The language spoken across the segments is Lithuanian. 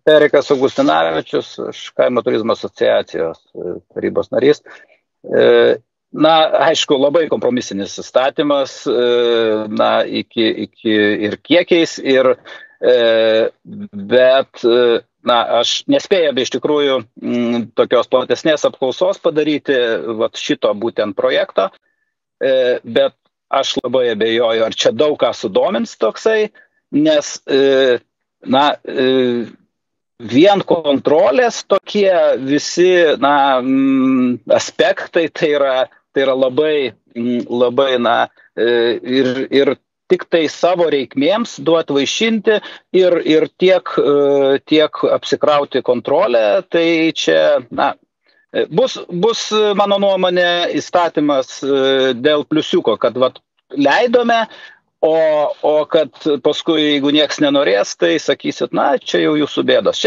Erikas Augustinavičius, aš kaimo turizmo asociacijos tarybos narys. Na, aišku, labai kompromisinis įstatymas, iki ir kiekiais, bet, aš nespėjau iš tikrųjų tokios platesnės apklausos padaryti šito būtent projekto, bet aš labai abejoju, ar čia daug ką sudomins toksai, nes, vien kontrolės tokie visi, aspektai, tai yra labai, ir tik tai savo reikmėms duoti vaišinti ir tiek apsikrauti kontrolę, tai čia, bus mano nuomonė įstatymas dėl pliusiuko, kad leidome, o kad paskui, jeigu nieks nenorės, tai sakysit, čia jau jūsų bėdos.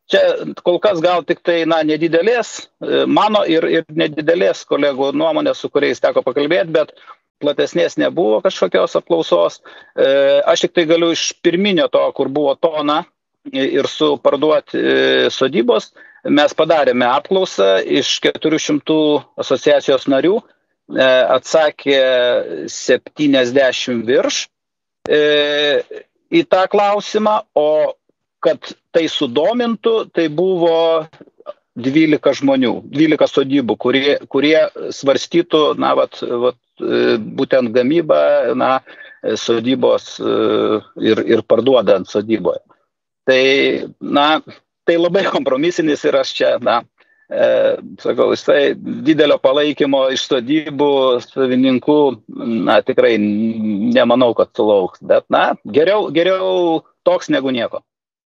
Čia kol kas gal tik tai, nedidelės, mano ir nedidelės kolegų nuomonės, su kuriais teko pakalbėti, bet platesnės nebuvo kažkokios apklausos. Aš tik tai galiu iš pirminio to, kur buvo tona ir su parduoti sodybos, mes padarėme apklausą iš 400 asociacijos narių, atsakė 70 virš į tą klausimą, o kad tai sudomintų, tai buvo 12 žmonių, 12 sodybų, kurie svarstytų, būtent gamybą, sodybos ir parduodant sodyboje. Tai labai kompromisinis ir aš čia, sakau, jisai didelio palaikymo iš sodybų savininkų, tikrai nemanau, kad sulauks, bet geriau toks negu nieko.